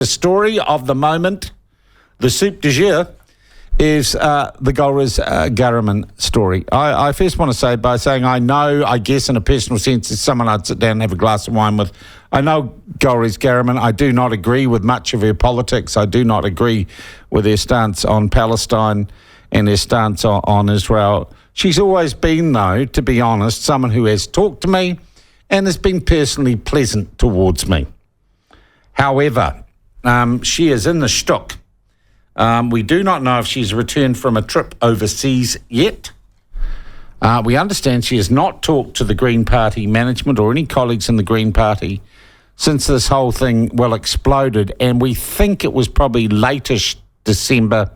The story of the moment, the soup du jour, is the Graeme Edgeler story. I first want to say by saying I know, I guess in a personal sense, it's someone I'd sit down and have a glass of wine with. I know Graeme Edgeler. I do not agree with much of her politics. I do not agree with her stance on Palestine and her stance on Israel. She's always been, though, to be honest, someone who has talked to me and has been personally pleasant towards me. However, she is in the shtuk. We do not know if she's returned from a trip overseas yet. We understand she has not talked to the Green Party management or any colleagues in the Green Party since this whole thing, exploded. And we think it was probably late-ish December.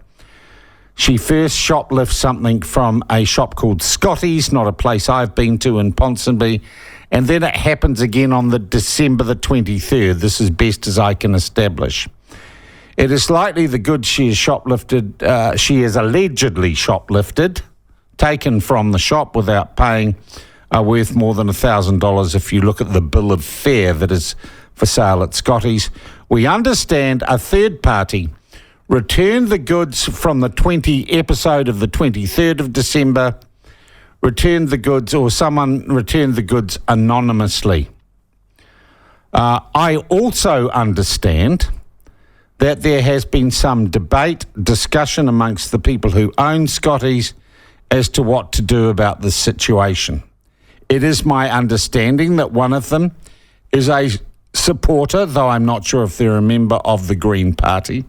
She first shoplifted something from a shop called Scotty's, not a place I've been to in Ponsonby. And then it happens again on December the 23rd. This is best as I can establish. It is likely the goods she has shoplifted, she has allegedly shoplifted, taken from the shop without paying, are worth more than $1,000 if you look at the bill of fare that is for sale at Scotty's. We understand a third party returned the goods from the episode of the 23rd of December, returned the goods, or someone returned the goods anonymously. I also understand that there has been some discussion amongst the people who own Scotty's as to what to do about this situation. It is my understanding that one of them is a supporter, though I'm not sure if they're a member of the Green Party,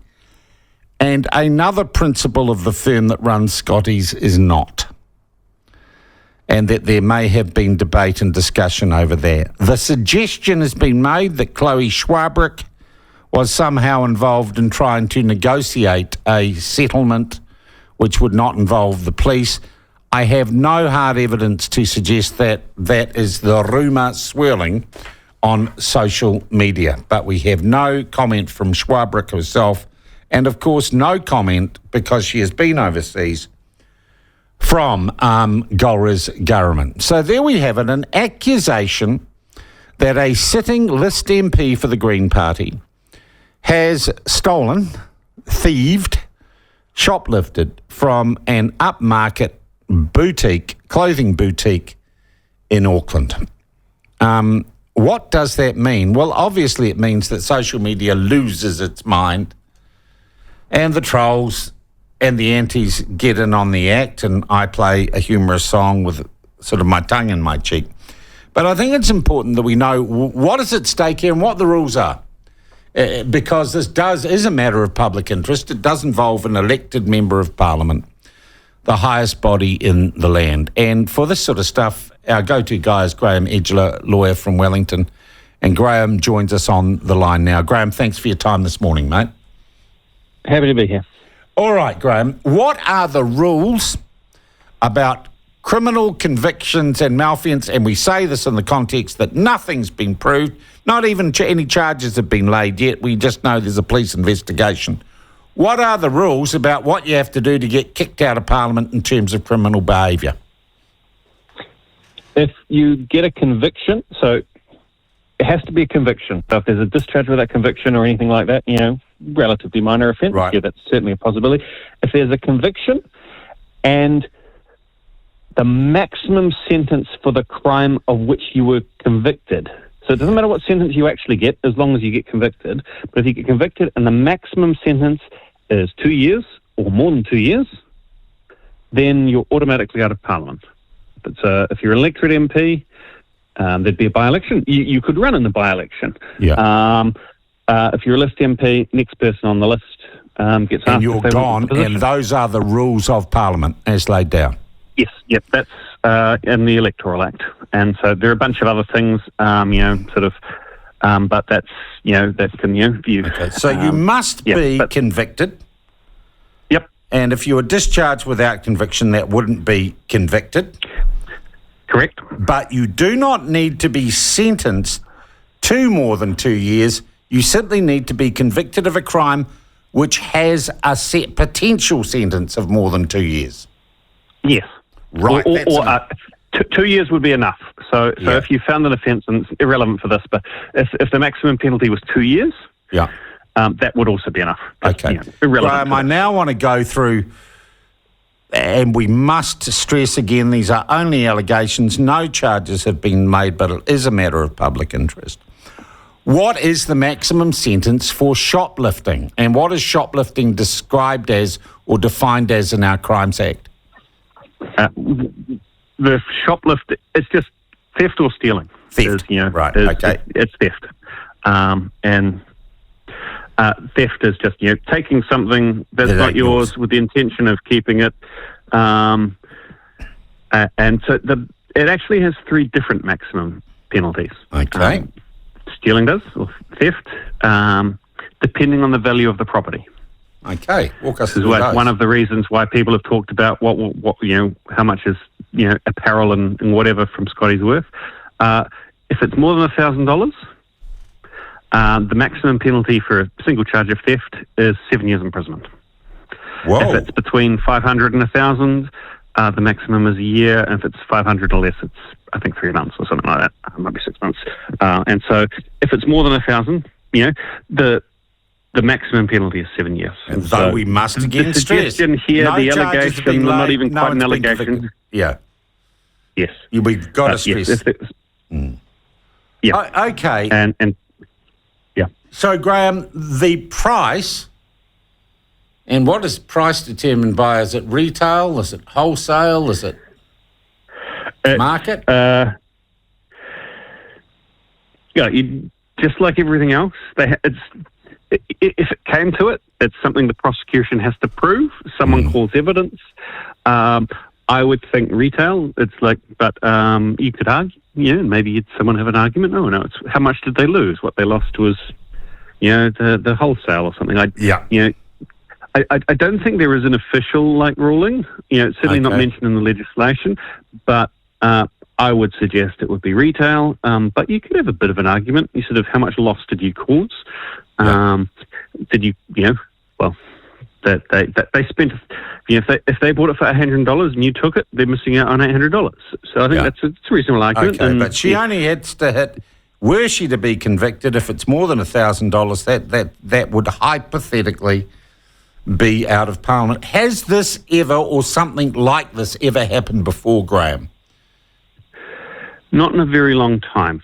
and another principal of the firm that runs Scotty's is not, and that there may have been debate and discussion over there. The suggestion has been made that Chloe Schwabrick was somehow involved in trying to negotiate a settlement which would not involve the police. I have no hard evidence to suggest that that is the rumour swirling on social media, but we have no comment from Schwabrick herself, and of course no comment, because she has been overseas, from Graeme Edgeler. So there we have it, an accusation that a sitting list MP for the Green Party has stolen, thieved, shoplifted from an upmarket clothing boutique in Auckland. What does that mean? Well, obviously it means that social media loses its mind and the trolls and the antis get in on the act, and I play a humorous song with sort of my tongue in my cheek. But I think it's important that we know what is at stake here and what the rules are. Because this is a matter of public interest. It does involve an elected member of Parliament, the highest body in the land. And for this sort of stuff, our go-to guy is Graeme Edgeler, lawyer from Wellington. And Graeme joins us on the line now. Graeme, thanks for your time this morning, mate. Happy to be here. All right, Graeme, what are the rules about criminal convictions and malfeasance? And we say this in the context that nothing's been proved, not even any charges have been laid yet. We just know there's a police investigation. What are the rules about what you have to do to get kicked out of Parliament in terms of criminal behaviour? If you get a conviction, so it has to be a conviction. So if there's a discharge without conviction or anything like that, relatively minor offence, right. Yeah, that's certainly a possibility. If there's a conviction and the maximum sentence for the crime of which you were convicted. So it doesn't matter what sentence you actually get, as long as you get convicted. But if you get convicted and the maximum sentence is 2 years or more than 2 years, then you're automatically out of Parliament. If you're an elected MP, there'd be a by-election. You could run in the by-election. Yeah. If you're a list MP, next person on the list gets asked. And you're gone, and those are the rules of Parliament as laid down. Yes, yep, that's in the Electoral Act. And so there are a bunch of other things, but that's, that can, view. Okay, so you must be convicted. Yep. And if you were discharged without conviction, that wouldn't be convicted. Correct. But you do not need to be sentenced to more than 2 years. You simply need to be convicted of a crime which has a set potential sentence of more than 2 years. Yes. Right. Or 2 years would be enough. So if you found an offence, and it's irrelevant for this, but if the maximum penalty was 2 years, yeah, that would also be enough. That's, Okay. irrelevant. Graham, I now want to go through, and we must stress again, these are only allegations. No charges have been made, but it is a matter of public interest. What is the maximum sentence for shoplifting? And what is shoplifting described as or defined as in our Crimes Act? The shoplift, it's just theft or stealing. Theft, right, okay. It's theft. And theft is just, taking something that's not yours with the intention of keeping it. And so it actually has 3 different maximum penalties. Okay. Stealing does, or theft, depending on the value of the property. Okay, walk us This is through those. one of the reasons why people have talked about what how much is apparel and whatever from Scotty's worth. If it's more than $1,000, the maximum penalty for a single charge of theft is 7 years imprisonment. Whoa. If it's between 500 and 1,000, the maximum is a year. And if it's 500 or less, it's I think 3 months or something like that. It might be 6 months. And so if it's more than 1,000, the maximum penalty is 7 years. And though we must again the stress, suggestion here, no the charges have allegation, been not laid, even no quite an one's been allegation. convicted. Yeah. Yes. We've got to stress. Yeah. Okay. And yeah. So, Graham, the price, and what is price determined by? Is it retail? Is it wholesale? Is it market? Just like everything else, if it came to it, it's something the prosecution has to prove. Someone calls evidence. I would think retail. It's like, but you could argue, maybe someone have an argument. Oh no, it's how much did they lose? What they lost was, the wholesale or something. I don't think there is an official ruling. It's certainly not mentioned in the legislation, but I would suggest it would be retail. But you could have a bit of an argument. You sort of, how much loss did you cause? Did you, that they spent, if they bought it for $100 and you took it, they're missing out on $800. So I think it's a reasonable argument. Okay, but she only has to hit. Were she to be convicted, if it's more than $1,000, that would hypothetically be out of Parliament. Has this ever, or something like this, ever happened before, Graham? Not in a very long time.